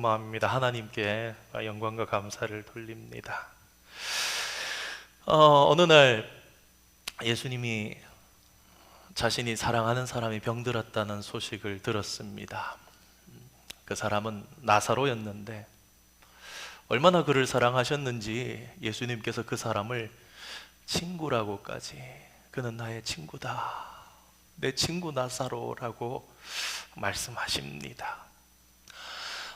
마음입니다. 하나님께 영광과 감사를 돌립니다. 어느 날 예수님이 자신이 사랑하는 사람이 병들었다는 소식을 들었습니다. 그 사람은 나사로였는데 얼마나 그를 사랑하셨는지 예수님께서 그 사람을 친구라고까지, 그는 나의 친구다, 내 친구 나사로라고 말씀하십니다.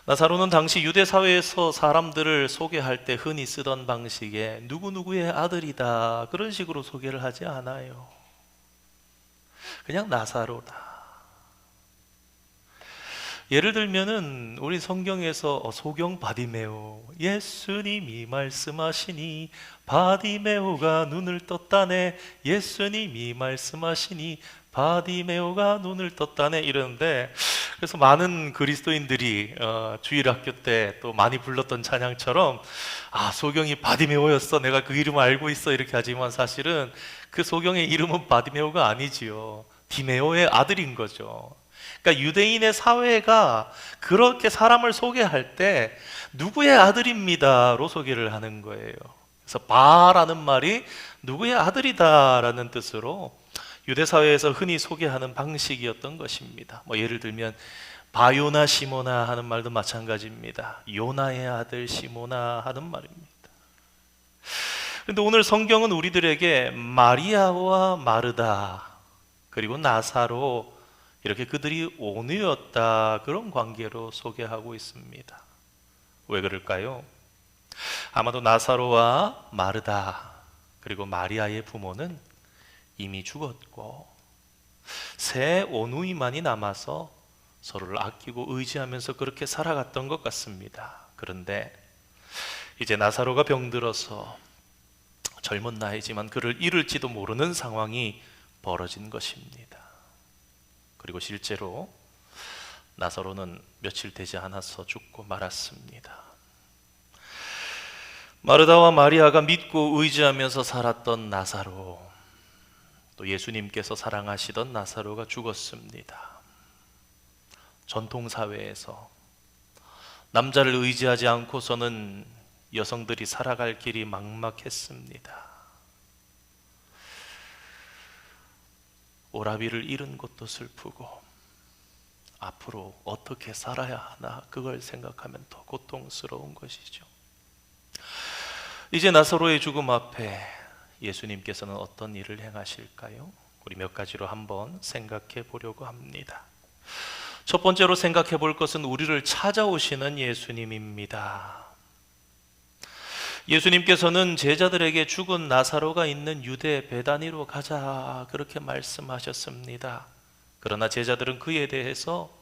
나사로는 당시 유대 사회에서 사람들을 소개할 때 흔히 쓰던 방식의 누구누구의 아들이다, 그런 식으로 소개를 하지 않아요. 그냥 나사로다. 예를 들면은 우리 성경에서 소경 바디메오, 예수님이 말씀하시니 바디메오가 눈을 떴다네, 예수님이 말씀하시니 바디메오가 눈을 떴다네, 이러는데, 그래서 많은 그리스도인들이 주일학교 때 또 많이 불렀던 찬양처럼 소경이 바디메오였어, 내가 그 이름을 알고 있어, 이렇게 하지만 사실은 그 소경의 이름은 바디메오가 아니지요. 디메오의 아들인 거죠. 그러니까 유대인의 사회가 그렇게 사람을 소개할 때 누구의 아들입니다로 소개를 하는 거예요. 그래서 바라는 말이 누구의 아들이다라는 뜻으로 유대 사회에서 흔히 소개하는 방식이었던 것입니다. 예를 들면 바요나 시모나 하는 말도 마찬가지입니다. 요나의 아들 시모나 하는 말입니다. 그런데 오늘 성경은 우리들에게 마리아와 마르다 그리고 나사로, 이렇게 그들이 온유였다, 그런 관계로 소개하고 있습니다. 왜 그럴까요? 아마도 나사로와 마르다 그리고 마리아의 부모는 이미 죽었고 새 온누이만이 남아서 서로를 아끼고 의지하면서 그렇게 살아갔던 것 같습니다. 그런데 이제 나사로가 병들어서 젊은 나이지만 그를 잃을지도 모르는 상황이 벌어진 것입니다. 그리고 실제로 나사로는 며칠 되지 않아서 죽고 말았습니다. 마르다와 마리아가 믿고 의지하면서 살았던 나사로, 또 예수님께서 사랑하시던 나사로가 죽었습니다. 전통사회에서 남자를 의지하지 않고서는 여성들이 살아갈 길이 막막했습니다. 오라비를 잃은 것도 슬프고 앞으로 어떻게 살아야 하나, 그걸 생각하면 더 고통스러운 것이죠. 이제 나사로의 죽음 앞에 예수님께서는 어떤 일을 행하실까요? 우리 몇 가지로 한번 생각해 보려고 합니다. 첫 번째로 생각해 볼 것은 우리를 찾아오시는 예수님입니다. 예수님께서는 제자들에게 죽은 나사로가 있는 유대 베다니로 가자, 그렇게 말씀하셨습니다. 그러나 제자들은 그에 대해서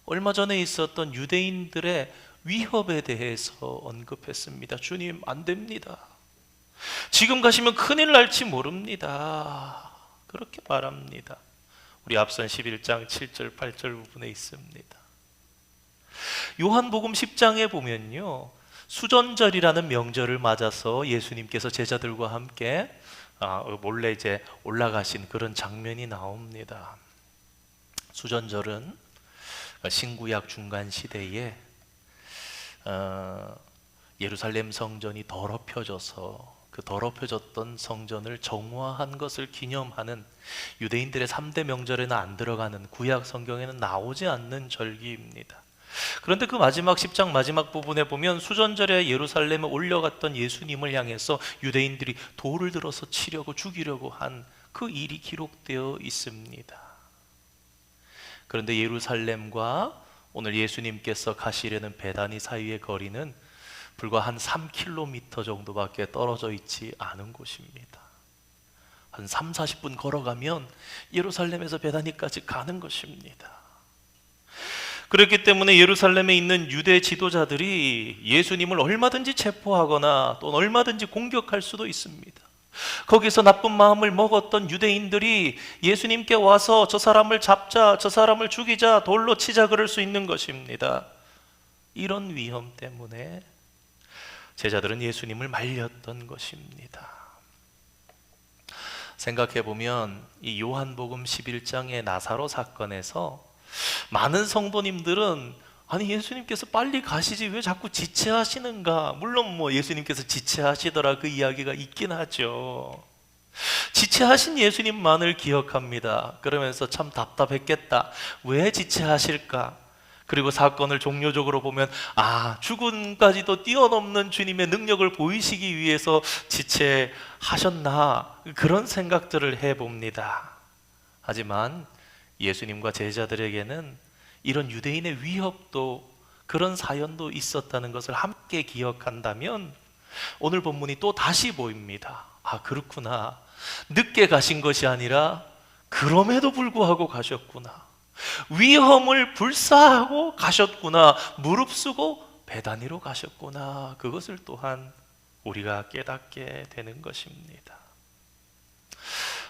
얼마 전에 있었던 유대인들의 위협에 대해서 언급했습니다. 주님, 안 됩니다. 지금 가시면 큰일 날지 모릅니다. 그렇게 말합니다. 우리 앞선 11장 7절 8절 부분에 있습니다. 요한복음 10장에 보면요, 수전절이라는 명절을 맞아서 예수님께서 제자들과 함께 몰래 이제 올라가신 그런 장면이 나옵니다. 수전절은 신구약 중간 시대에 예루살렘 성전이 더럽혀져서 그 더럽혀졌던 성전을 정화한 것을 기념하는, 유대인들의 3대 명절에는 안 들어가는, 구약 성경에는 나오지 않는 절기입니다. 그런데 그 마지막 10장 마지막 부분에 보면 수전절에 예루살렘에 올려갔던 예수님을 향해서 유대인들이 돌을 들어서 치려고 죽이려고 한 그 일이 기록되어 있습니다. 그런데 예루살렘과 오늘 예수님께서 가시려는 베다니 사이의 거리는 불과 한 3km 정도밖에 떨어져 있지 않은 곳입니다. 한 3, 40분 걸어가면 예루살렘에서 베다니까지 가는 것입니다. 그렇기 때문에 예루살렘에 있는 유대 지도자들이 예수님을 얼마든지 체포하거나 또 얼마든지 공격할 수도 있습니다. 거기서 나쁜 마음을 먹었던 유대인들이 예수님께 와서 저 사람을 잡자, 저 사람을 죽이자, 돌로 치자, 그럴 수 있는 것입니다. 이런 위험 때문에 제자들은 예수님을 말렸던 것입니다. 생각해보면 이 요한복음 11장의 나사로 사건에서 많은 성도님들은 아니 예수님께서 빨리 가시지 왜 자꾸 지체하시는가? 물론 뭐 예수님께서 지체하시더라 그 이야기가 있긴 하죠. 지체하신 예수님만을 기억합니다. 그러면서 참 답답했겠다. 왜 지체하실까? 그리고 사건을 종료적으로 보면 죽음까지도 뛰어넘는 주님의 능력을 보이시기 위해서 지체하셨나? 그런 생각들을 해봅니다. 하지만 예수님과 제자들에게는 이런 유대인의 위협도 그런 사연도 있었다는 것을 함께 기억한다면 오늘 본문이 또 다시 보입니다. 그렇구나. 늦게 가신 것이 아니라 그럼에도 불구하고 가셨구나. 위험을 불사하고 가셨구나. 무릅쓰고 베다니로 가셨구나. 그것을 또한 우리가 깨닫게 되는 것입니다.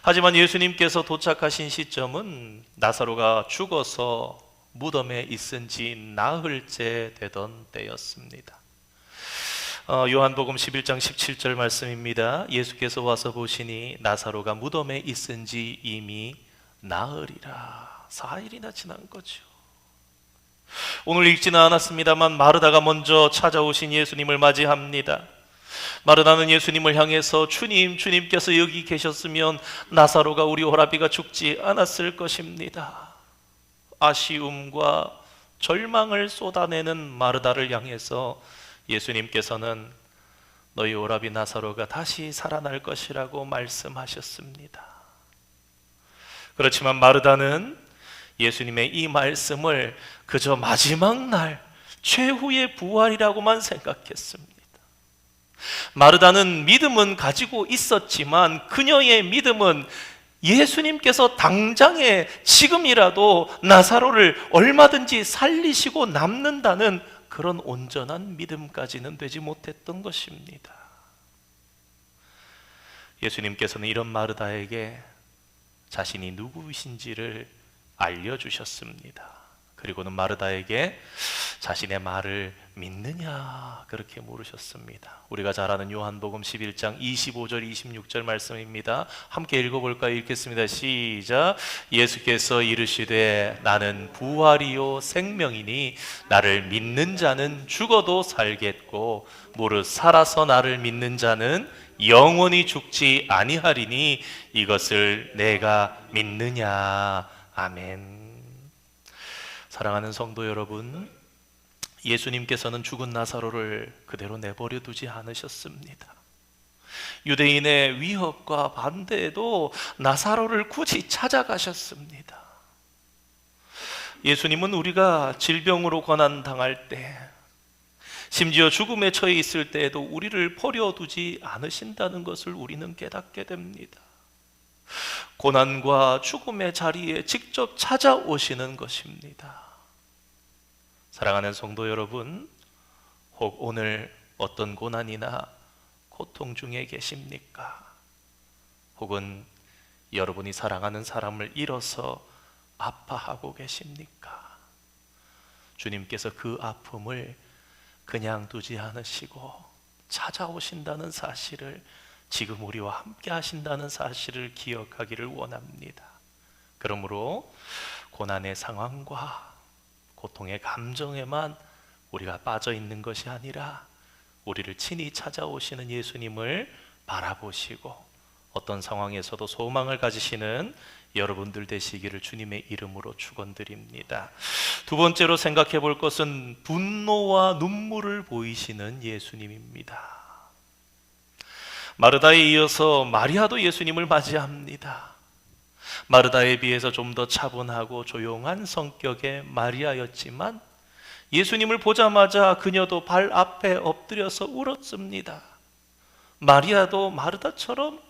하지만 예수님께서 도착하신 시점은 나사로가 죽어서 무덤에 있은 지 나흘째 되던 때였습니다. 요한복음 11장 17절 말씀입니다. 예수께서 와서 보시니 나사로가 무덤에 있은 지 이미 나흘이라. 4일이나 지난 거죠. 오늘 읽지는 않았습니다만 마르다가 먼저 찾아오신 예수님을 맞이합니다. 마르다는 예수님을 향해서 주님께서 여기 계셨으면 나사로가 우리 오라비가 죽지 않았을 것입니다. 아쉬움과 절망을 쏟아내는 마르다를 향해서 예수님께서는 너희 오라비 나사로가 다시 살아날 것이라고 말씀하셨습니다. 그렇지만 마르다는 예수님의 이 말씀을 그저 마지막 날 최후의 부활이라고만 생각했습니다. 마르다는 믿음은 가지고 있었지만 그녀의 믿음은 예수님께서 당장에 지금이라도 나사로를 얼마든지 살리시고 남는다는 그런 온전한 믿음까지는 되지 못했던 것입니다. 예수님께서는 이런 마르다에게 자신이 누구이신지를 알려주셨습니다. 그리고는 마르다에게 자신의 말을 믿느냐 그렇게 물으셨습니다. 우리가 잘 아는 요한복음 11장 25절 26절 말씀입니다. 함께 읽어볼까요? 읽겠습니다. 시작. 예수께서 이르시되 나는 부활이요 생명이니 나를 믿는 자는 죽어도 살겠고 무릇 살아서 나를 믿는 자는 영원히 죽지 아니하리니 이것을 내가 믿느냐. 아멘. 사랑하는 성도 여러분, 예수님께서는 죽은 나사로를 그대로 내버려 두지 않으셨습니다. 유대인의 위협과 반대에도 나사로를 굳이 찾아가셨습니다. 예수님은 우리가 질병으로 고난당할 때, 심지어 죽음에 처해 있을 때에도 우리를 버려두지 않으신다는 것을 우리는 깨닫게 됩니다. 고난과 죽음의 자리에 직접 찾아오시는 것입니다. 사랑하는 성도 여러분, 혹 오늘 어떤 고난이나 고통 중에 계십니까? 혹은 여러분이 사랑하는 사람을 잃어서 아파하고 계십니까? 주님께서 그 아픔을 그냥 두지 않으시고 찾아오신다는 사실을, 지금 우리와 함께 하신다는 사실을 기억하기를 원합니다. 그러므로 고난의 상황과 고통의 감정에만 우리가 빠져 있는 것이 아니라 우리를 친히 찾아오시는 예수님을 바라보시고 어떤 상황에서도 소망을 가지시는 여러분들 되시기를 주님의 이름으로 축원드립니다. 두 번째로 생각해 볼 것은 분노와 눈물을 보이시는 예수님입니다. 마르다에 이어서 마리아도 예수님을 맞이합니다. 마르다에 비해서 좀 더 차분하고 조용한 성격의 마리아였지만 예수님을 보자마자 그녀도 발 앞에 엎드려서 울었습니다. 마리아도 마르다처럼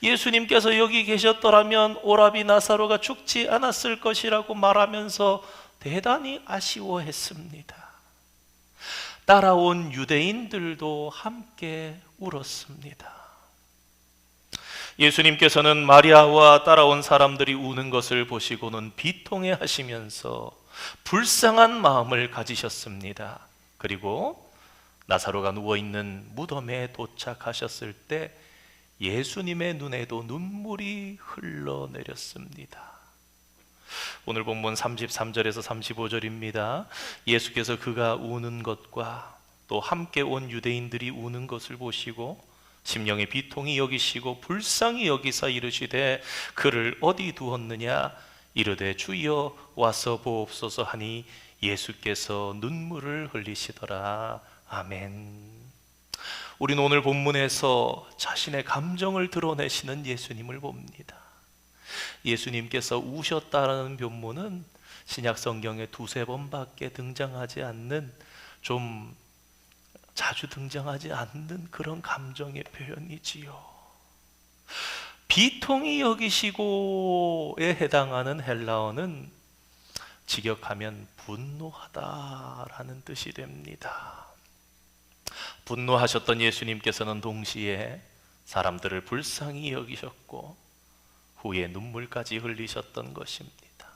예수님께서 여기 계셨더라면 오라비 나사로가 죽지 않았을 것이라고 말하면서 대단히 아쉬워했습니다. 따라온 유대인들도 함께 울었습니다. 예수님께서는 마리아와 따라온 사람들이 우는 것을 보시고는 비통해 하시면서 불쌍한 마음을 가지셨습니다. 그리고 나사로가 누워있는 무덤에 도착하셨을 때 예수님의 눈에도 눈물이 흘러내렸습니다. 오늘 본문 33절에서 35절입니다. 예수께서 그가 우는 것과 또 함께 온 유대인들이 우는 것을 보시고 심령의 비통히 여기시고 불쌍히 여기사 이르시되 그를 어디 두었느냐 이르되 주여 와서 보옵소서 하니 예수께서 눈물을 흘리시더라. 아멘. 우리는 오늘 본문에서 자신의 감정을 드러내시는 예수님을 봅니다. 예수님께서 우셨다라는 변모는 신약 성경에 두세 번밖에 등장하지 않는, 좀 자주 등장하지 않는 그런 감정의 표현이지요. 비통히 여기시고에 해당하는 헬라어는 직역하면 분노하다라는 뜻이 됩니다. 분노하셨던 예수님께서는 동시에 사람들을 불쌍히 여기셨고 후에 눈물까지 흘리셨던 것입니다.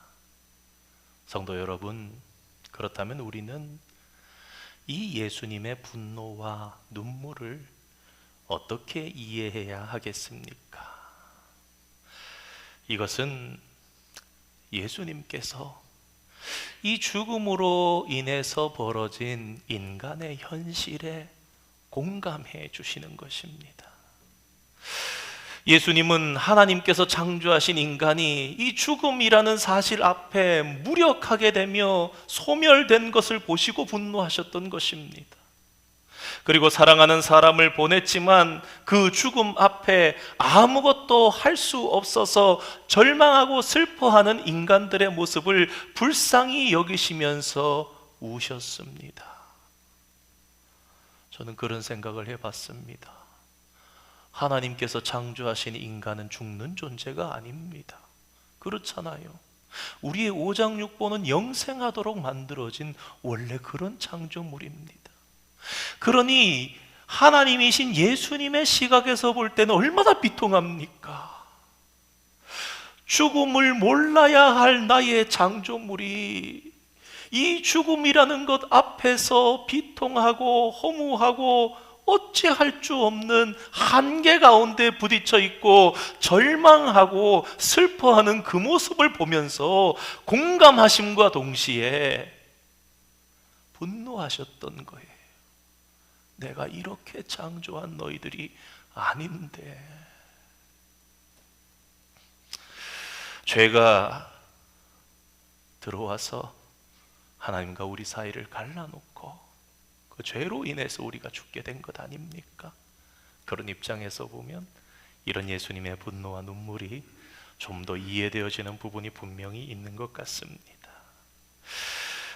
성도 여러분, 그렇다면 우리는 이 예수님의 분노와 눈물을 어떻게 이해해야 하겠습니까? 이것은 예수님께서 이 죽음으로 인해서 벌어진 인간의 현실에 공감해 주시는 것입니다. 예수님은 하나님께서 창조하신 인간이 이 죽음이라는 사실 앞에 무력하게 되며 소멸된 것을 보시고 분노하셨던 것입니다. 그리고 사랑하는 사람을 보냈지만 그 죽음 앞에 아무것도 할 수 없어서 절망하고 슬퍼하는 인간들의 모습을 불쌍히 여기시면서 우셨습니다. 저는 그런 생각을 해봤습니다. 하나님께서 창조하신 인간은 죽는 존재가 아닙니다. 그렇잖아요. 우리의 오장육부는 영생하도록 만들어진 원래 그런 창조물입니다. 그러니 하나님이신 예수님의 시각에서 볼 때는 얼마나 비통합니까? 죽음을 몰라야 할 나의 창조물이 이 죽음이라는 것 앞에서 비통하고 허무하고 어찌할 수 없는 한계 가운데 부딪혀 있고 절망하고 슬퍼하는 그 모습을 보면서 공감하심과 동시에 분노하셨던 거예요. 내가 이렇게 창조한 너희들이 아닌데. 죄가 들어와서 하나님과 우리 사이를 갈라놓고 그 죄로 인해서 우리가 죽게 된 것 아닙니까? 그런 입장에서 보면 이런 예수님의 분노와 눈물이 좀 더 이해되어지는 부분이 분명히 있는 것 같습니다.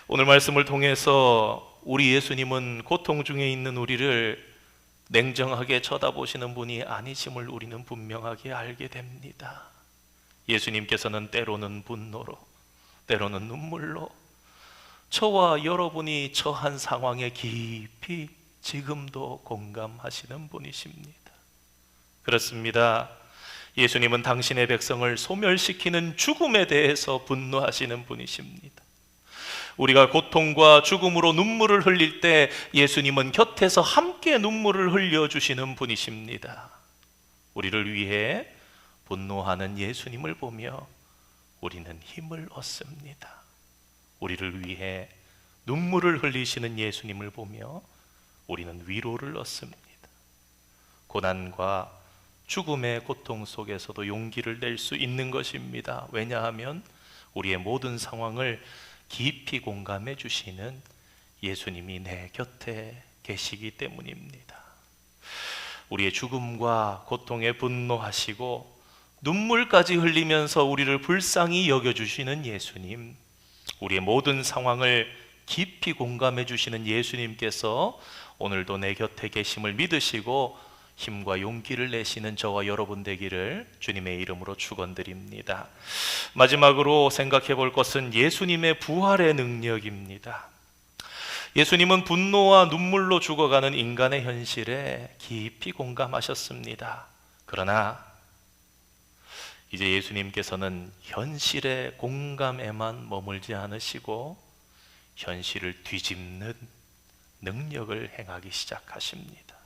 오늘 말씀을 통해서 우리 예수님은 고통 중에 있는 우리를 냉정하게 쳐다보시는 분이 아니심을 우리는 분명하게 알게 됩니다. 예수님께서는 때로는 분노로, 때로는 눈물로 저와 여러분이 처한 상황에 깊이 지금도 공감하시는 분이십니다. 그렇습니다. 예수님은 당신의 백성을 소멸시키는 죽음에 대해서 분노하시는 분이십니다. 우리가 고통과 죽음으로 눈물을 흘릴 때 예수님은 곁에서 함께 눈물을 흘려주시는 분이십니다. 우리를 위해 분노하는 예수님을 보며 우리는 힘을 얻습니다. 우리를 위해 눈물을 흘리시는 예수님을 보며 우리는 위로를 얻습니다. 고난과 죽음의 고통 속에서도 용기를 낼 수 있는 것입니다. 왜냐하면 우리의 모든 상황을 깊이 공감해 주시는 예수님이 내 곁에 계시기 때문입니다. 우리의 죽음과 고통에 분노하시고 눈물까지 흘리면서 우리를 불쌍히 여겨주시는 예수님, 우리의 모든 상황을 깊이 공감해 주시는 예수님께서 오늘도 내 곁에 계심을 믿으시고 힘과 용기를 내시는 저와 여러분 되기를 주님의 이름으로 축원드립니다. 마지막으로 생각해 볼 것은 예수님의 부활의 능력입니다. 예수님은 분노와 눈물로 죽어가는 인간의 현실에 깊이 공감하셨습니다. 그러나 이제 예수님께서는 현실의 공감에만 머물지 않으시고 현실을 뒤집는 능력을 행하기 시작하십니다.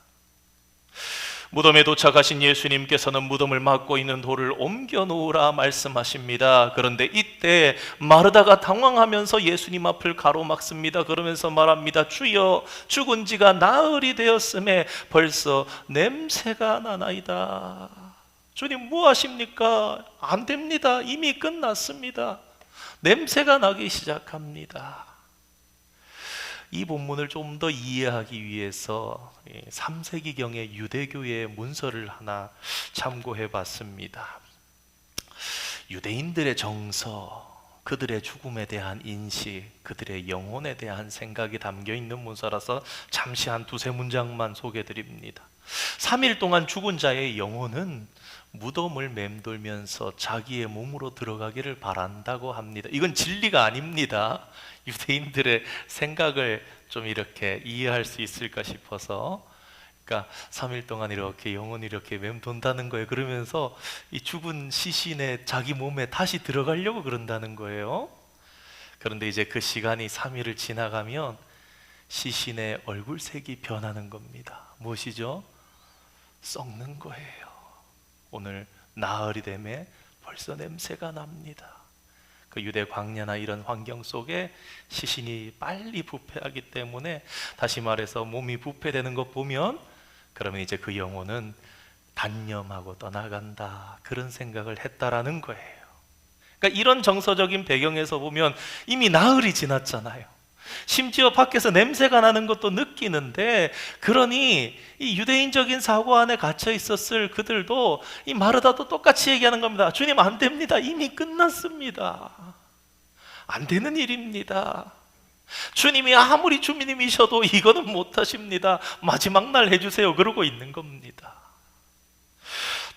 무덤에 도착하신 예수님께서는 무덤을 막고 있는 돌을 옮겨 놓으라 말씀하십니다. 그런데 이때 마르다가 당황하면서 예수님 앞을 가로막습니다. 그러면서 말합니다. 주여, 죽은 지가 나흘이 되었음에 벌써 냄새가 나나이다. 주님 뭐 하십니까? 안 됩니다. 이미 끝났습니다. 냄새가 나기 시작합니다. 이 본문을 좀 더 이해하기 위해서 3세기경의 유대교의 문서를 하나 참고해 봤습니다. 유대인들의 정서, 그들의 죽음에 대한 인식, 그들의 영혼에 대한 생각이 담겨 있는 문서라서 잠시 한 두세 문장만 소개해 드립니다. 3일 동안 죽은 자의 영혼은 무덤을 맴돌면서 자기의 몸으로 들어가기를 바란다고 합니다. 이건 진리가 아닙니다. 유대인들의 생각을 좀 이렇게 이해할 수 있을까 싶어서, 그러니까 3일 동안 이렇게 영혼이 이렇게 맴돈다는 거예요. 그러면서 이 죽은 시신의 자기 몸에 다시 들어가려고 그런다는 거예요. 그런데 이제 그 시간이 3일을 지나가면 시신의 얼굴색이 변하는 겁니다. 무엇이죠? 썩는 거예요. 오늘 나흘이 되매 벌써 냄새가 납니다. 그 유대 광야나 이런 환경 속에 시신이 빨리 부패하기 때문에, 다시 말해서 몸이 부패되는 것 보면 그러면 이제 그 영혼은 단념하고 떠나간다, 그런 생각을 했다라는 거예요. 그러니까 이런 정서적인 배경에서 보면 이미 나흘이 지났잖아요. 심지어 밖에서 냄새가 나는 것도 느끼는데, 그러니 이 유대인적인 사고 안에 갇혀 있었을 그들도 이 마르다도 똑같이 얘기하는 겁니다. 주님 안 됩니다. 이미 끝났습니다. 안 되는 일입니다. 주님이 아무리 주님이셔도 이거는 못 하십니다. 마지막 날 해주세요. 그러고 있는 겁니다.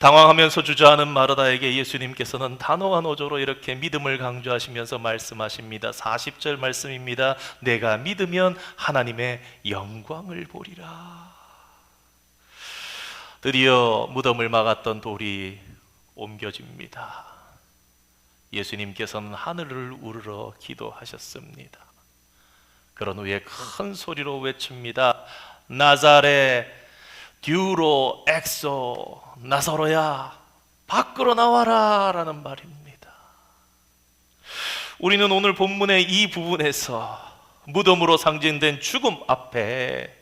당황하면서 주저하는 마르다에게 예수님께서는 단호한 어조로 이렇게 믿음을 강조하시면서 말씀하십니다. 40절 말씀입니다. 내가 믿으면 하나님의 영광을 보리라. 드디어 무덤을 막았던 돌이 옮겨집니다. 예수님께서는 하늘을 우러러 기도하셨습니다. 그런 후에 큰 소리로 외칩니다. 나자렛 듀로 엑소, 나사로야 밖으로 나와라 라는 말입니다. 우리는 오늘 본문의 이 부분에서 무덤으로 상징된 죽음 앞에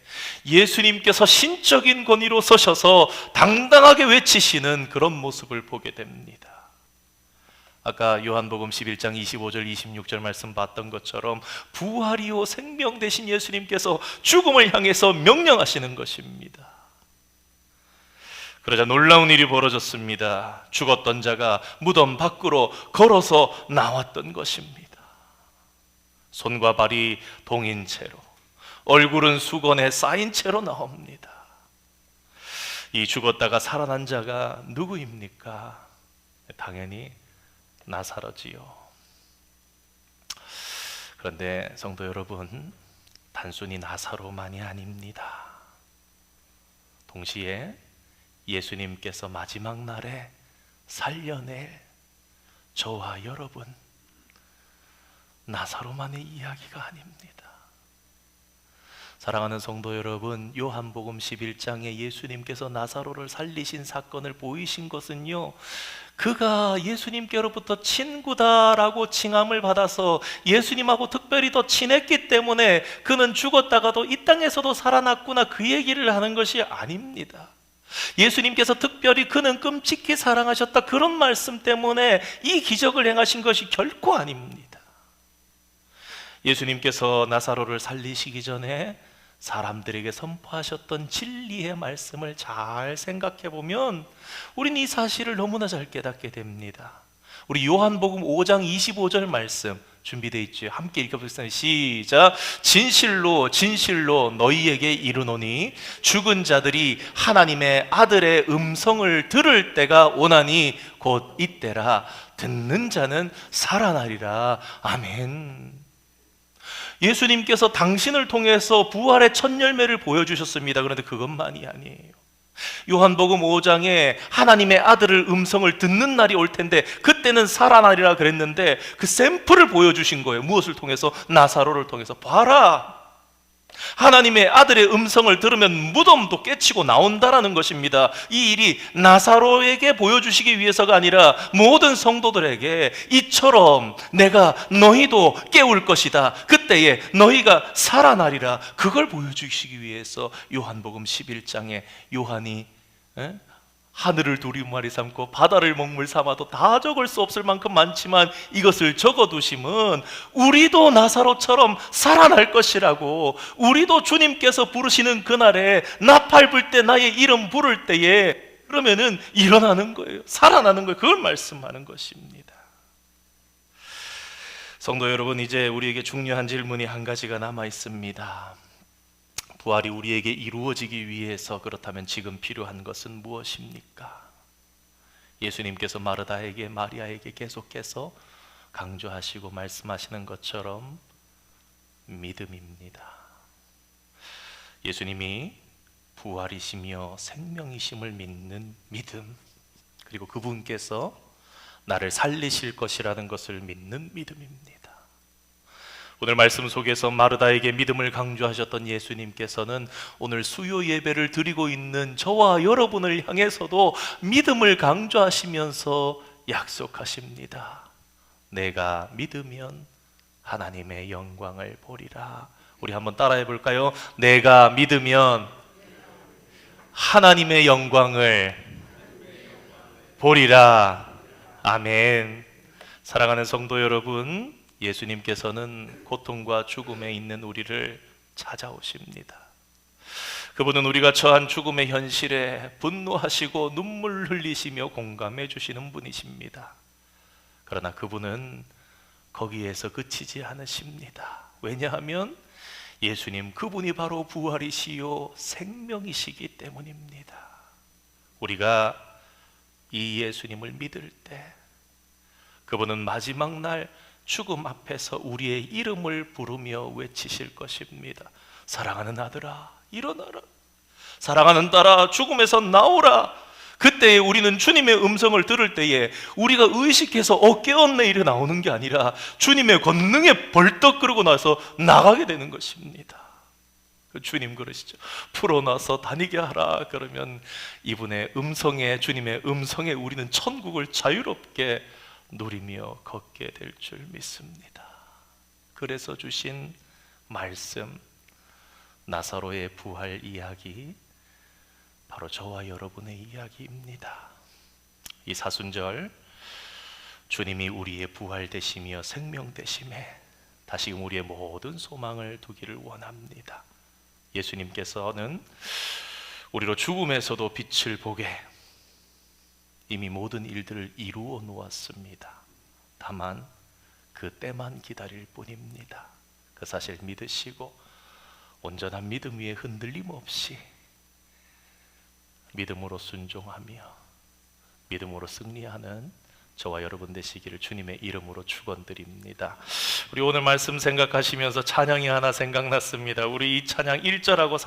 예수님께서 신적인 권위로 서셔서 당당하게 외치시는 그런 모습을 보게 됩니다. 아까 요한복음 11장 25절 26절 말씀 봤던 것처럼 부활이요 생명 되신 예수님께서 죽음을 향해서 명령하시는 것입니다. 그러자 놀라운 일이 벌어졌습니다. 죽었던 자가 무덤 밖으로 걸어서 나왔던 것입니다. 손과 발이 동인 채로, 얼굴은 수건에 쌓인 채로 나옵니다. 이 죽었다가 살아난 자가 누구입니까? 당연히 나사로지요. 그런데 성도 여러분, 단순히 나사로만이 아닙니다. 동시에 예수님께서 마지막 날에 살려낼 저와 여러분, 나사로만의 이야기가 아닙니다. 사랑하는 성도 여러분, 요한복음 11장에 예수님께서 나사로를 살리신 사건을 보이신 것은요, 그가 예수님께로부터 친구다라고 칭함을 받아서 예수님하고 특별히 더 친했기 때문에 그는 죽었다가도 이 땅에서도 살아났구나, 그 얘기를 하는 것이 아닙니다. 예수님께서 특별히 그는 끔찍히 사랑하셨다, 그런 말씀 때문에 이 기적을 행하신 것이 결코 아닙니다. 예수님께서 나사로를 살리시기 전에 사람들에게 선포하셨던 진리의 말씀을 잘 생각해 보면 우리는 이 사실을 너무나 잘 깨닫게 됩니다. 우리 요한복음 5장 25절 말씀 준비되어 있죠. 함께 읽어보겠습니다. 시작. 진실로 진실로 너희에게 이르노니 죽은 자들이 하나님의 아들의 음성을 들을 때가 오나니 곧 이때라. 듣는 자는 살아나리라. 아멘. 예수님께서 당신을 통해서 부활의 첫 열매를 보여주셨습니다. 그런데 그것만이 아니에요. 요한복음 5장에 하나님의 아들을 음성을 듣는 날이 올 텐데 그때는 살아나리라 그랬는데 그 샘플을 보여주신 거예요. 무엇을 통해서? 나사로를 통해서. 봐라, 하나님의 아들의 음성을 들으면 무덤도 깨치고 나온다라는 것입니다. 이 일이 나사로에게 보여주시기 위해서가 아니라 모든 성도들에게 이처럼 내가 너희도 깨울 것이다, 그때에 너희가 살아나리라, 그걸 보여주시기 위해서 요한복음 11장에 요한이 하늘을 두루마리 삼고 바다를 먹물 삼아도 다 적을 수 없을 만큼 많지만 이것을 적어두심은 우리도 나사로처럼 살아날 것이라고, 우리도 주님께서 부르시는 그날에 나팔 불 때, 나의 이름 부를 때에 그러면은 일어나는 거예요. 살아나는 거예요. 그걸 말씀하는 것입니다. 성도 여러분, 이제 우리에게 중요한 질문이 한 가지가 남아 있습니다. 부활이 우리에게 이루어지기 위해서 그렇다면 지금 필요한 것은 무엇입니까? 예수님께서 마르다에게, 마리아에게 계속해서 강조하시고 말씀하시는 것처럼 믿음입니다. 예수님이 부활이시며 생명이심을 믿는 믿음, 그리고 그분께서 나를 살리실 것이라는 것을 믿는 믿음입니다. 오늘 말씀 속에서 마르다에게 믿음을 강조하셨던 예수님께서는 오늘 수요 예배를 드리고 있는 저와 여러분을 향해서도 믿음을 강조하시면서 약속하십니다. 내가 믿으면 하나님의 영광을 보리라. 우리 한번 따라해 볼까요? 내가 믿으면 하나님의 영광을 보리라. 아멘. 사랑하는 성도 여러분, 예수님께서는 고통과 죽음에 있는 우리를 찾아오십니다. 그분은 우리가 처한 죽음의 현실에 분노하시고 눈물 흘리시며 공감해 주시는 분이십니다. 그러나 그분은 거기에서 그치지 않으십니다. 왜냐하면 예수님 그분이 바로 부활이시요 생명이시기 때문입니다. 우리가 이 예수님을 믿을 때 그분은 마지막 날 죽음 앞에서 우리의 이름을 부르며 외치실 것입니다. 사랑하는 아들아, 일어나라. 사랑하는 딸아, 죽음에서 나오라. 그때에 우리는 주님의 음성을 들을 때에 우리가 의식해서 깨었네 이래 나오는 게 아니라 주님의 권능에 벌떡 그러고 나서 나가게 되는 것입니다. 주님 그러시죠. 풀어놔서 다니게 하라. 그러면 이분의 음성에, 주님의 음성에 우리는 천국을 자유롭게 누리며 걷게 될 줄 믿습니다. 그래서 주신 말씀, 나사로의 부활 이야기, 바로 저와 여러분의 이야기입니다. 이 사순절, 주님이 우리의 부활 되시며 생명 되심에 다시금 우리의 모든 소망을 두기를 원합니다. 예수님께서는 우리로 죽음에서도 빛을 보게 이미 모든 일들을 이루어 놓았습니다. 다만 그 때만 기다릴 뿐입니다. 그 사실 믿으시고 온전한 믿음 위에 흔들림 없이 믿음으로 순종하며 믿음으로 승리하는 저와 여러분 되시기를 주님의 이름으로 축원드립니다. 우리 오늘 말씀 생각하시면서 찬양이 하나 생각났습니다. 우리 이 찬양 1절하고